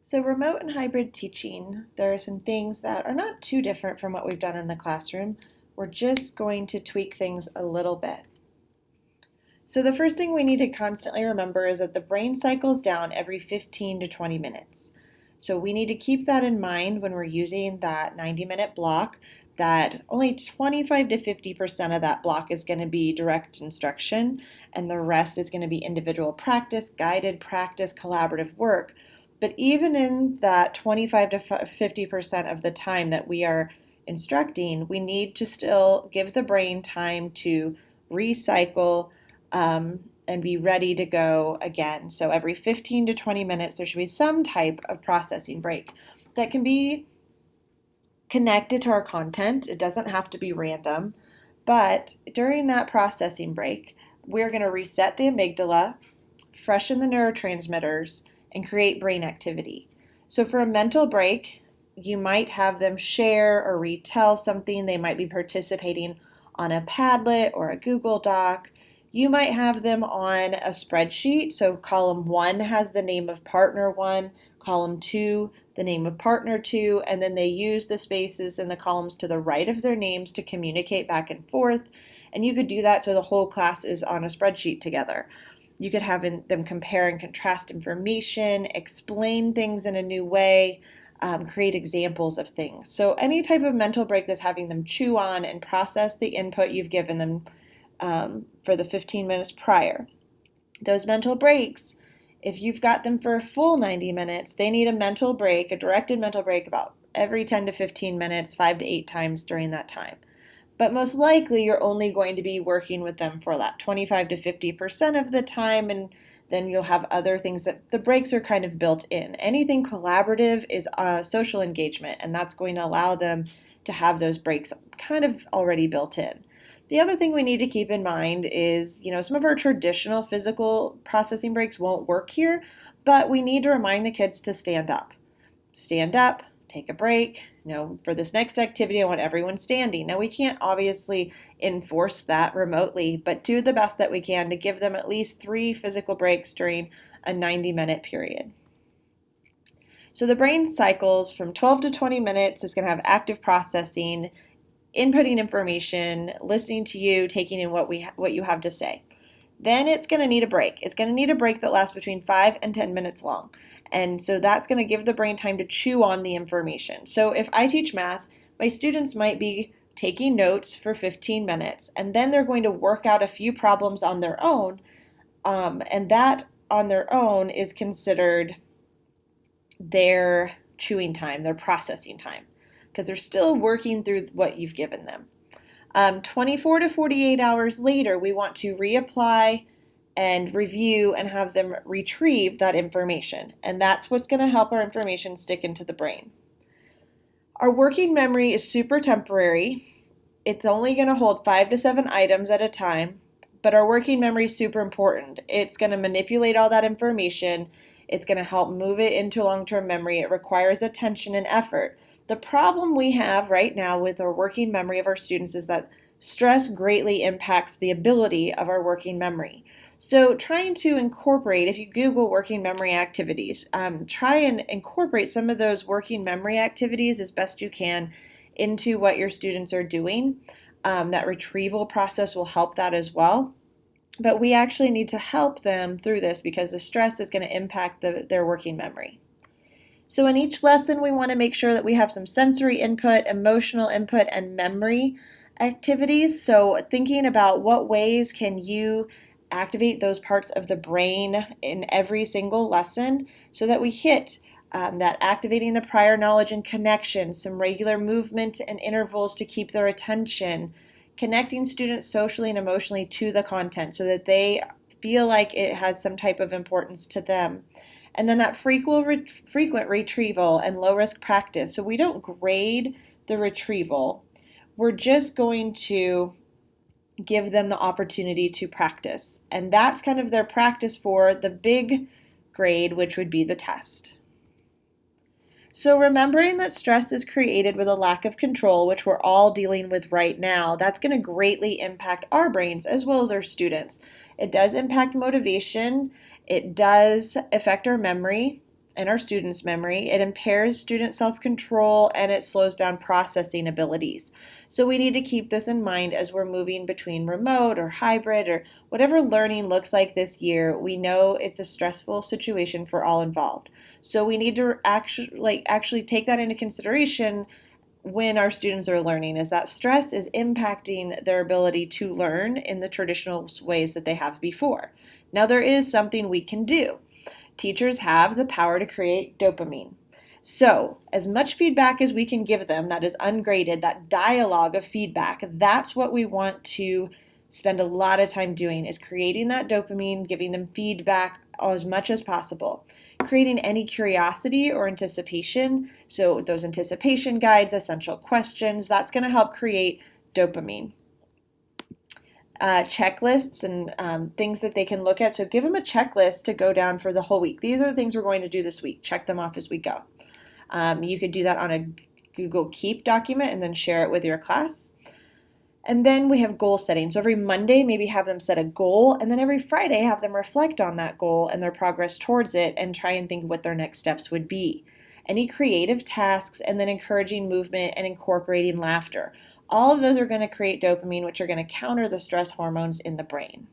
So remote and hybrid teaching, there are some things that are not too different from what we've done in the classroom. We're just going to tweak things a little bit. So the first thing we need to constantly remember is that the brain cycles down every 15 to 20 minutes. So we need to keep that in mind when we're using that 90-minute block, that only 25 to 50% of that block is going to be direct instruction, and the rest is going to be individual practice, guided practice, collaborative work. But even in that 25 to 50% of the time that we are instructing, we need to still give the brain time to recycle and be ready to go again. So every 15 to 20 minutes, there should be some type of processing break that can be connected to our content. It doesn't have to be random, but during that processing break, we're going to reset the amygdala, freshen the neurotransmitters, and create brain activity. So for a mental break, you might have them share or retell something. They might be participating on a Padlet or a Google Doc. You might have them on a spreadsheet. So column 1 has the name of partner 1, column 2, the name of partner 2, and then they use the spaces in the columns to the right of their names to communicate back and forth. And you could do that so the whole class is on a spreadsheet together. You could have them compare and contrast information, explain things in a new way, create examples of things. So any type of mental break that's having them chew on and process the input you've given them for the 15 minutes prior. Those mental breaks, if you've got them for a full 90 minutes, they need a mental break, a directed mental break about every 10 to 15 minutes, 5 to 8 times during that time. But most likely you're only going to be working with them for that 25 to 50% of the time, and then you'll have other things that the breaks are kind of built in. Anything collaborative is social engagement, and that's going to allow them to have those breaks kind of already built in. The other thing we need to keep in mind is, some of our traditional physical processing breaks won't work here, but we need to remind the kids to stand up. Stand up, take a break. For this next activity, I want everyone standing. Now, we can't obviously enforce that remotely, but do the best that we can to give them at least 3 physical breaks during a 90-minute period. So the brain cycles from 12 to 20 minutes is going to have active processing, inputting information, listening to you, taking in what you have to say. Then it's going to need a break. It's going to need a break that lasts between 5 and 10 minutes long. And so that's going to give the brain time to chew on the information. So if I teach math, my students might be taking notes for 15 minutes, and then they're going to work out a few problems on their own. And that on their own is considered their chewing time, their processing time, because they're still working through what you've given them. 24 to 48 hours later, we want to reapply and review and have them retrieve that information. And that's what's going to help our information stick into the brain. Our working memory is super temporary. It's only going to hold 5 to 7 items at a time, but our working memory is super important. It's going to manipulate all that information. It's going to help move it into long-term memory. It requires attention and effort. The problem we have right now with our working memory of our students is that stress greatly impacts the ability of our working memory. So trying to incorporate, if you Google working memory activities, try and incorporate some of those working memory activities as best you can into what your students are doing. That retrieval process will help that as well. But we actually need to help them through this because the stress is going to impact their working memory. So in each lesson, we want to make sure that we have some sensory input, emotional input, and memory activities. So thinking about what ways can you activate those parts of the brain in every single lesson so that we hit that activating the prior knowledge and connection, some regular movement and intervals to keep their attention, connecting students socially and emotionally to the content so that they feel like it has some type of importance to them. And then that frequent retrieval and low-risk practice. So we don't grade the retrieval. We're just going to give them the opportunity to practice. And that's kind of their practice for the big grade, which would be the test. So remembering that stress is created with a lack of control, which we're all dealing with right now, that's going to greatly impact our brains as well as our students. It does impact motivation. It does affect our memory. and our students' memory. It impairs student self-control and it slows down processing abilities. So we need to keep this in mind as we're moving between remote or hybrid or whatever learning looks like this year. We know it's a stressful situation for all involved. So we need to actually take that into consideration when our students are learning, is that stress is impacting their ability to learn in the traditional ways that they have before. Now, there is something we can do. Teachers have the power to create dopamine. So, as much feedback as we can give them that is ungraded, that dialogue of feedback, that's what we want to spend a lot of time doing, is creating that dopamine, giving them feedback as much as possible. Creating any curiosity or anticipation, so those anticipation guides, essential questions, that's going to help create dopamine. Checklists and things that they can look at. So give them a checklist to go down for the whole week. These are the things we're going to do this week. Check them off as we go. You could do that on a Google Keep document and then share it with your class. And then we have goal setting. So every Monday, maybe have them set a goal, and then every Friday, have them reflect on that goal and their progress towards it and try and think what their next steps would be. Any creative tasks, and then encouraging movement and incorporating laughter. All of those are going to create dopamine, which are going to counter the stress hormones in the brain.